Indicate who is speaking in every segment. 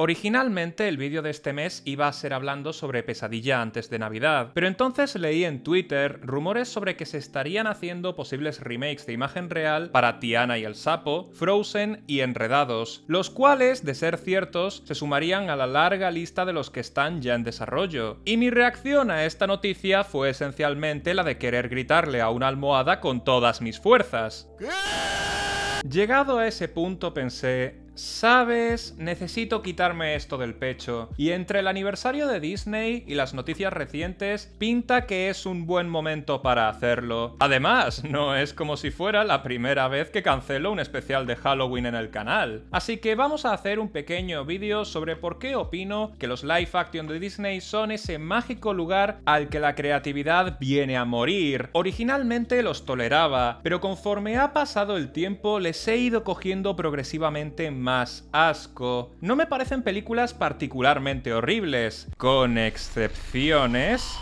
Speaker 1: Originalmente el vídeo de este mes iba a ser hablando sobre Pesadilla antes de Navidad, pero entonces leí en Twitter rumores sobre que se estarían haciendo posibles remakes de imagen real para Tiana y el Sapo, Frozen y Enredados, los cuales, de ser ciertos, se sumarían a la larga lista de los que están ya en desarrollo. Y mi reacción a esta noticia fue esencialmente la de querer gritarle a una almohada con todas mis fuerzas. ¿Qué? Llegado a ese punto pensé, ¿sabes? Necesito quitarme esto del pecho. Y entre el aniversario de Disney y las noticias recientes, pinta que es un buen momento para hacerlo. Además, no es como si fuera la primera vez que cancelo un especial de Halloween en el canal. Así que vamos a hacer un pequeño vídeo sobre por qué opino que los live action de Disney son ese mágico lugar al que la creatividad viene a morir. Originalmente los toleraba, pero conforme ha pasado el tiempo les he ido cogiendo progresivamente más asco. No me parecen películas particularmente horribles, con excepciones,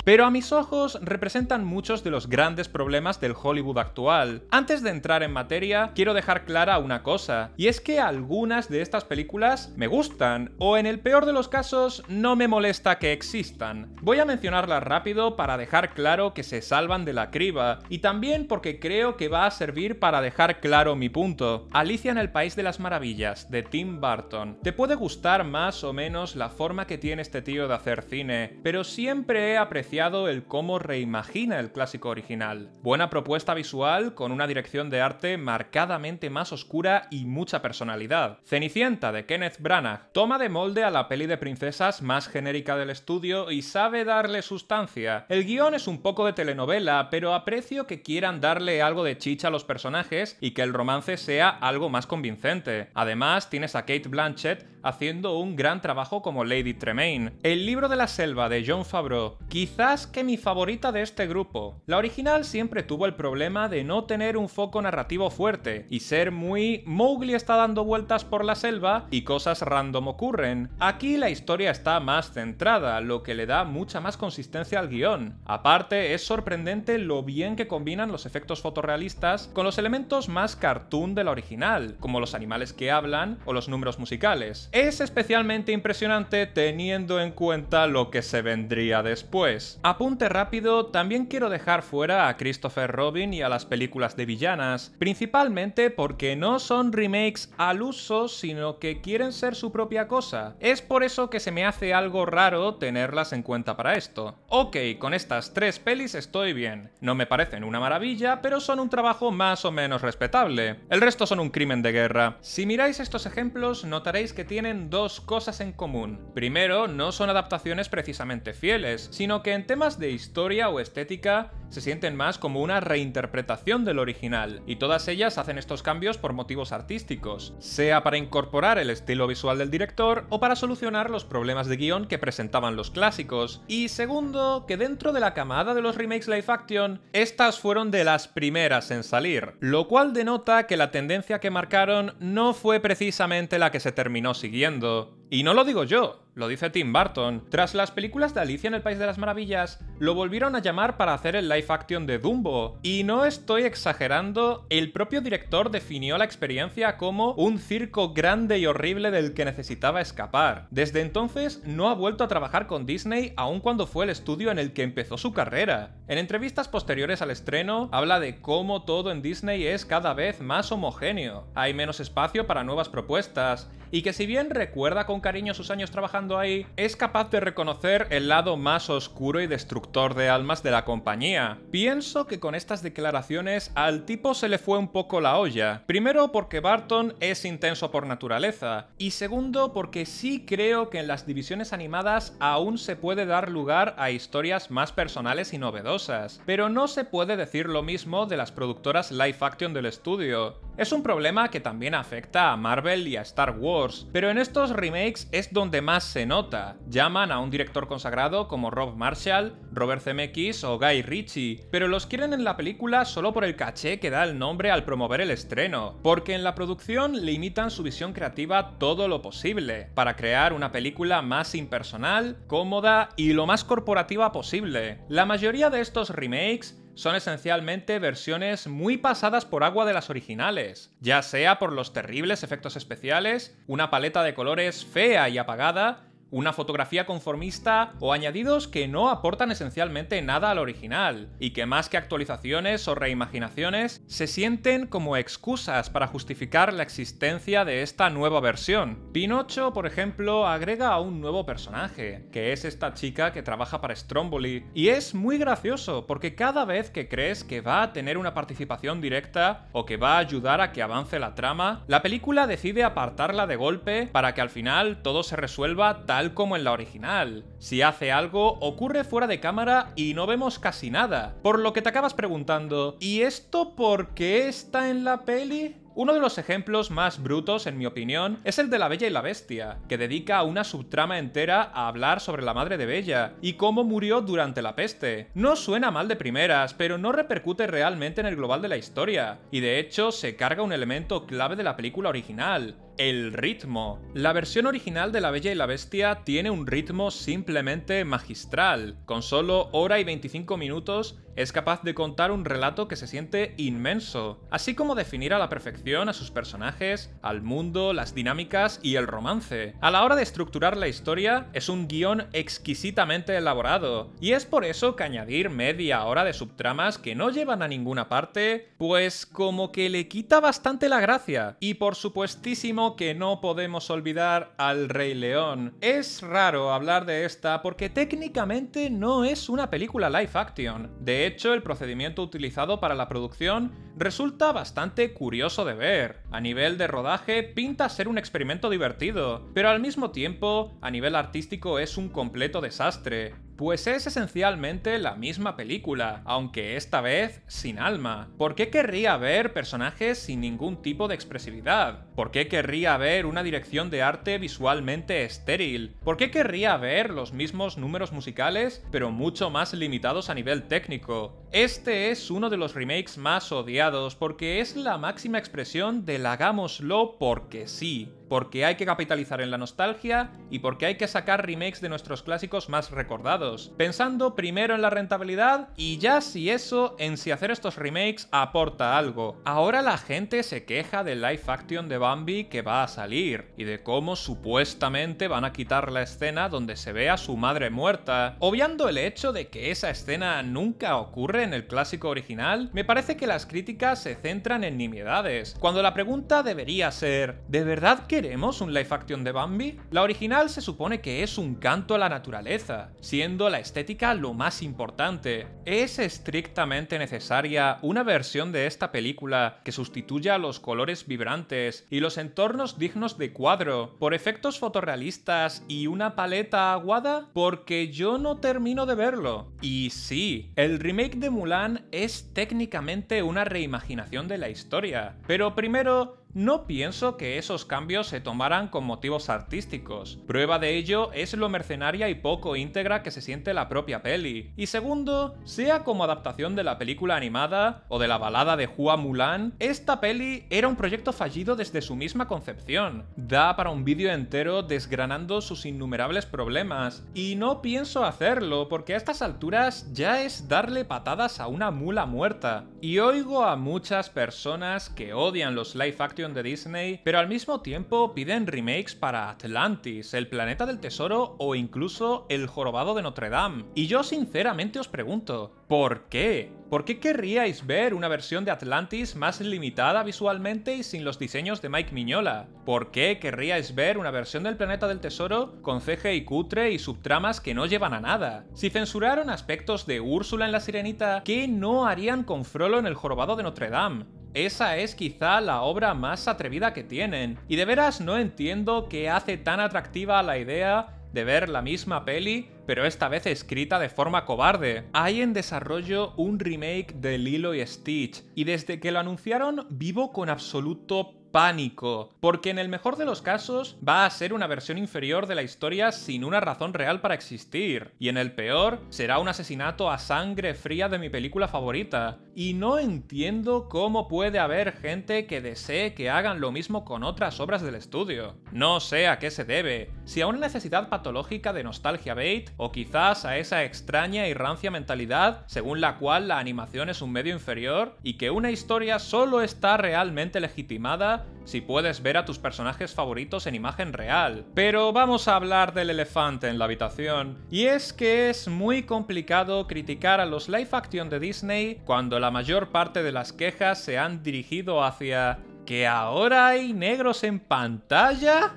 Speaker 1: pero a mis ojos representan muchos de los grandes problemas del Hollywood actual. Antes de entrar en materia, quiero dejar clara una cosa, y es que algunas de estas películas me gustan, o en el peor de los casos, no me molesta que existan. Voy a mencionarlas rápido para dejar claro que se salvan de la criba, y también porque creo que va a servir para dejar claro mi punto. Alicia en el País de las Maravillas, de Tim Burton. Te puede gustar más o menos la forma que tiene este tío de hacer cine, pero siempre he apreciado el cómo reimagina el clásico original. Buena propuesta visual con una dirección de arte marcadamente más oscura y mucha personalidad. Cenicienta, de Kenneth Branagh, toma de molde a la peli de princesas más genérica del estudio y sabe darle sustancia. El guión es un poco de telenovela, pero aprecio que quieran darle algo de chicha a los personajes y que el romance sea algo más convincente. Además, tienes a Cate Blanchett haciendo un gran trabajo como Lady Tremaine. El libro de la selva, de Jon Favreau, quizás que mi favorita de este grupo. La original siempre tuvo el problema de no tener un foco narrativo fuerte y ser muy Mowgli está dando vueltas por la selva y cosas random ocurren. Aquí la historia está más centrada, lo que le da mucha más consistencia al guión. Aparte, es sorprendente lo bien que combinan los efectos fotorrealistas con los elementos más cartoon de la original, como los animales que hablan o los números musicales. Es especialmente impresionante teniendo en cuenta lo que se vendría después. Apunte rápido, también quiero dejar fuera a Christopher Robin y a las películas de villanas, principalmente porque no son remakes al uso, sino que quieren ser su propia cosa. Es por eso que se me hace algo raro tenerlas en cuenta para esto. Ok, con estas tres pelis estoy bien. No me parecen una maravilla, pero son un trabajo más o menos respetable. El resto son un crimen de guerra. Si miráis estos ejemplos, notaréis que tienen dos cosas en común. Primero, no son adaptaciones precisamente fieles, sino que en temas de historia o estética se sienten más como una reinterpretación del original, y todas ellas hacen estos cambios por motivos artísticos, sea para incorporar el estilo visual del director o para solucionar los problemas de guión que presentaban los clásicos. Y segundo, que dentro de la camada de los remakes live action, estas fueron de las primeras en salir, lo cual denota que la tendencia que marcaron no fue precisamente la que se terminó siguiendo. Y no lo digo yo, lo dice Tim Burton. Tras las películas de Alicia en el País de las Maravillas, lo volvieron a llamar para hacer el live action de Dumbo. Y no estoy exagerando, el propio director definió la experiencia como un circo grande y horrible del que necesitaba escapar. Desde entonces no ha vuelto a trabajar con Disney, aun cuando fue el estudio en el que empezó su carrera. En entrevistas posteriores al estreno, habla de cómo todo en Disney es cada vez más homogéneo. Hay menos espacio para nuevas propuestas, y que si bien recuerda con cariño sus años trabajando ahí, es capaz de reconocer el lado más oscuro y destructor de almas de la compañía. Pienso que con estas declaraciones al tipo se le fue un poco la olla. Primero porque Burton es intenso por naturaleza, y segundo porque sí creo que en las divisiones animadas aún se puede dar lugar a historias más personales y novedosas, pero no se puede decir lo mismo de las productoras live action del estudio. Es un problema que también afecta a Marvel y a Star Wars, pero en estos remakes es donde más se nota. Llaman a un director consagrado como Rob Marshall, Robert Zemeckis o Guy Ritchie, pero los quieren en la película solo por el caché que da el nombre al promover el estreno, porque en la producción limitan su visión creativa todo lo posible, para crear una película más impersonal, cómoda y lo más corporativa posible. La mayoría de estos remakes son esencialmente versiones muy pasadas por agua de las originales, ya sea por los terribles efectos especiales, una paleta de colores fea y apagada, una fotografía conformista o añadidos que no aportan esencialmente nada al original, y que más que actualizaciones o reimaginaciones, se sienten como excusas para justificar la existencia de esta nueva versión. Pinocho, por ejemplo, agrega a un nuevo personaje, que es esta chica que trabaja para Stromboli, y es muy gracioso porque cada vez que crees que va a tener una participación directa o que va a ayudar a que avance la trama, la película decide apartarla de golpe para que al final todo se resuelva tal como en la original. Si hace algo, ocurre fuera de cámara y no vemos casi nada, por lo que te acabas preguntando, ¿y esto por qué está en la peli? Uno de los ejemplos más brutos, en mi opinión, es el de La Bella y la Bestia, que dedica una subtrama entera a hablar sobre la madre de Bella y cómo murió durante la peste. No suena mal de primeras, pero no repercute realmente en el global de la historia, y de hecho se carga un elemento clave de la película original: el ritmo. La versión original de La Bella y la Bestia tiene un ritmo simplemente magistral. Con solo hora y 25 minutos es capaz de contar un relato que se siente inmenso, así como definir a la perfección a sus personajes, al mundo, las dinámicas y el romance. A la hora de estructurar la historia, es un guión exquisitamente elaborado, y es por eso que añadir media hora de subtramas que no llevan a ninguna parte, pues como que le quita bastante la gracia. Y por supuestísimo que no podemos olvidar al Rey León. Es raro hablar de esta porque técnicamente no es una película live action. De hecho, el procedimiento utilizado para la producción resulta bastante curioso de ver. A nivel de rodaje pinta ser un experimento divertido, pero al mismo tiempo, a nivel artístico es un completo desastre. Pues es esencialmente la misma película, aunque esta vez sin alma. ¿Por qué querría ver personajes sin ningún tipo de expresividad? ¿Por qué querría ver una dirección de arte visualmente estéril? ¿Por qué querría ver los mismos números musicales, pero mucho más limitados a nivel técnico? Este es uno de los remakes más odiados porque es la máxima expresión del hagámoslo porque sí. Porque hay que capitalizar en la nostalgia y porque hay que sacar remakes de nuestros clásicos más recordados, pensando primero en la rentabilidad y ya si eso, en si hacer estos remakes aporta algo. Ahora la gente se queja del live action de Bambi que va a salir y de cómo supuestamente van a quitar la escena donde se ve a su madre muerta. Obviando el hecho de que esa escena nunca ocurre en el clásico original, me parece que las críticas se centran en nimiedades, cuando la pregunta debería ser: ¿de verdad queremos un live action de Bambi? La original se supone que es un canto a la naturaleza, siendo la estética lo más importante. ¿Es estrictamente necesaria una versión de esta película que sustituya los colores vibrantes y los entornos dignos de cuadro por efectos fotorrealistas y una paleta aguada? Porque yo no termino de verlo. Y sí, el remake de Mulan es técnicamente una reimaginación de la historia, pero primero, no pienso que esos cambios se tomaran con motivos artísticos. Prueba de ello es lo mercenaria y poco íntegra que se siente la propia peli. Y segundo, sea como adaptación de la película animada o de la balada de Hua Mulan, esta peli era un proyecto fallido desde su misma concepción. Da para un vídeo entero desgranando sus innumerables problemas. Y no pienso hacerlo porque a estas alturas ya es darle patadas a una mula muerta. Y oigo a muchas personas que odian los live action de Disney, pero al mismo tiempo piden remakes para Atlantis, El Planeta del Tesoro o incluso El Jorobado de Notre Dame. Y yo sinceramente os pregunto, ¿por qué? ¿Por qué querríais ver una versión de Atlantis más limitada visualmente y sin los diseños de Mike Mignola? ¿Por qué querríais ver una versión del Planeta del Tesoro con CGI cutre y subtramas que no llevan a nada? Si censuraron aspectos de Úrsula en La Sirenita, ¿qué no harían con Frollo en El Jorobado de Notre Dame? Esa es quizá la obra más atrevida que tienen, y de veras no entiendo qué hace tan atractiva la idea de ver la misma peli, pero esta vez escrita de forma cobarde. Hay en desarrollo un remake de Lilo y Stitch, y desde que lo anunciaron vivo con absoluto pánico, porque en el mejor de los casos va a ser una versión inferior de la historia sin una razón real para existir, y en el peor será un asesinato a sangre fría de mi película favorita. y no entiendo cómo puede haber gente que desee que hagan lo mismo con otras obras del estudio. No sé a qué se debe, si a una necesidad patológica de nostalgia bait, o quizás a esa extraña y rancia mentalidad según la cual la animación es un medio inferior y que una historia solo está realmente legitimada si puedes ver a tus personajes favoritos en imagen real. Pero vamos a hablar del elefante en la habitación, y es que es muy complicado criticar a los live action de Disney cuando la mayor parte de las quejas se han dirigido hacia ¿que ahora hay negros en pantalla?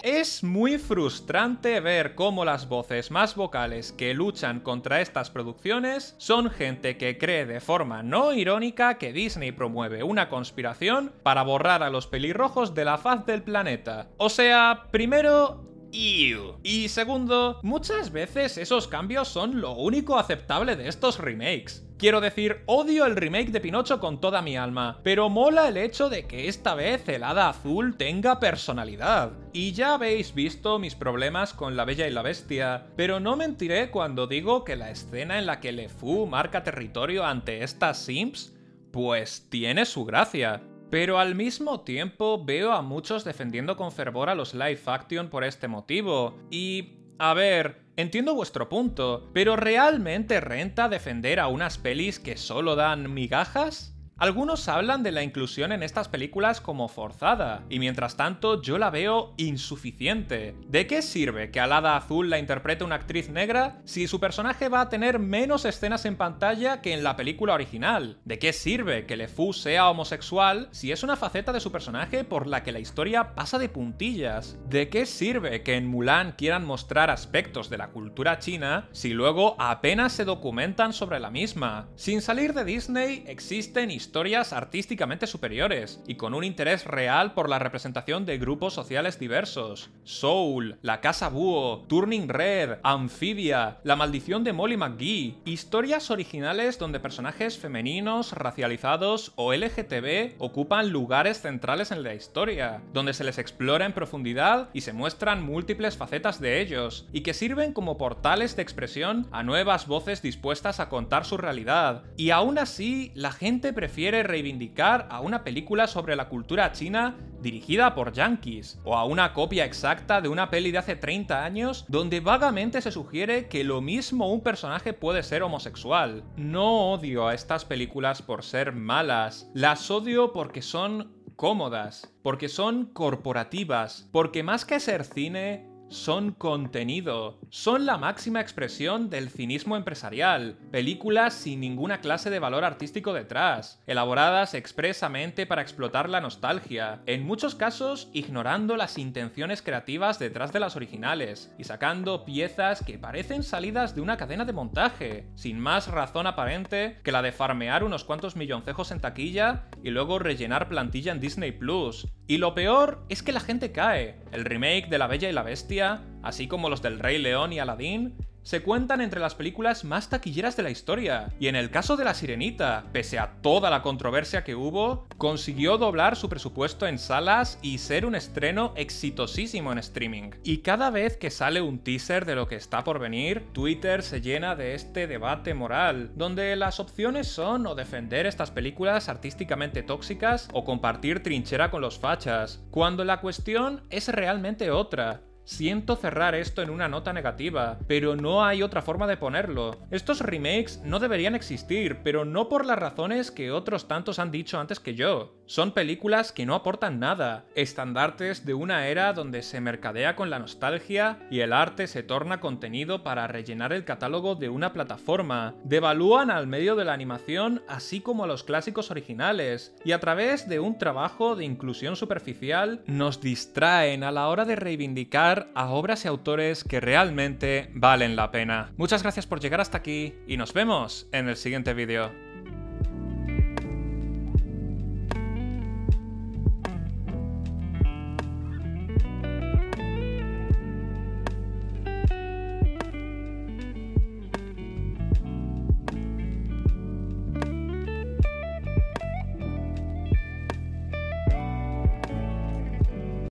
Speaker 1: Es muy frustrante ver cómo las voces más vocales que luchan contra estas producciones son gente que cree de forma no irónica que Disney promueve una conspiración para borrar a los pelirrojos de la faz del planeta. O sea, primero, ¡ew! Y segundo, muchas veces esos cambios son lo único aceptable de estos remakes. Quiero decir, odio el remake de Pinocho con toda mi alma, pero mola el hecho de que esta vez el hada azul tenga personalidad. Y ya habéis visto mis problemas con La Bella y la Bestia, pero no mentiré cuando digo que la escena en la que LeFou marca territorio ante estas simps, pues tiene su gracia. Pero al mismo tiempo veo a muchos defendiendo con fervor a los live action por este motivo, y... a ver, entiendo vuestro punto, pero ¿realmente renta defender a unas pelis que solo dan migajas? Algunos hablan de la inclusión en estas películas como forzada, y mientras tanto yo la veo insuficiente. ¿De qué sirve que al hada azul la interprete una actriz negra si su personaje va a tener menos escenas en pantalla que en la película original? ¿De qué sirve que LeFou sea homosexual si es una faceta de su personaje por la que la historia pasa de puntillas? ¿De qué sirve que en Mulan quieran mostrar aspectos de la cultura china si luego apenas se documentan sobre la misma? Sin salir de Disney existen historias artísticamente superiores y con un interés real por la representación de grupos sociales diversos. Soul, La Casa Búho, Turning Red, Amphibia, La Maldición de Molly McGee. Historias originales donde personajes femeninos, racializados o LGTB ocupan lugares centrales en la historia, donde se les explora en profundidad y se muestran múltiples facetas de ellos, y que sirven como portales de expresión a nuevas voces dispuestas a contar su realidad. Y aún así, la gente prefiere reivindicar a una película sobre la cultura china dirigida por yankees, o a una copia exacta de una peli de hace 30 años donde vagamente se sugiere que lo mismo un personaje puede ser homosexual. No odio a estas películas por ser malas, las odio porque son cómodas, porque son corporativas, porque más que ser cine, son contenido. Son la máxima expresión del cinismo empresarial. Películas sin ninguna clase de valor artístico detrás, elaboradas expresamente para explotar la nostalgia, en muchos casos ignorando las intenciones creativas detrás de las originales, y sacando piezas que parecen salidas de una cadena de montaje, sin más razón aparente que la de farmear unos cuantos milloncejos en taquilla y luego rellenar plantilla en Disney Plus. Y lo peor es que la gente cae. El remake de La Bella y la Bestia, así como los del Rey León y Aladdin, se cuentan entre las películas más taquilleras de la historia, y en el caso de La Sirenita, pese a toda la controversia que hubo, consiguió doblar su presupuesto en salas y ser un estreno exitosísimo en streaming. Y cada vez que sale un teaser de lo que está por venir, Twitter se llena de este debate moral, donde las opciones son o defender estas películas artísticamente tóxicas o compartir trinchera con los fachas, cuando la cuestión es realmente otra. Siento cerrar esto en una nota negativa, pero no hay otra forma de ponerlo. Estos remakes no deberían existir, pero no por las razones que otros tantos han dicho antes que yo. Son películas que no aportan nada, estandartes de una era donde se mercadea con la nostalgia y el arte se torna contenido para rellenar el catálogo de una plataforma. Devalúan al medio de la animación así como a los clásicos originales, y a través de un trabajo de inclusión superficial nos distraen a la hora de reivindicar a obras y autores que realmente valen la pena. Muchas gracias por llegar hasta aquí y nos vemos en el siguiente vídeo.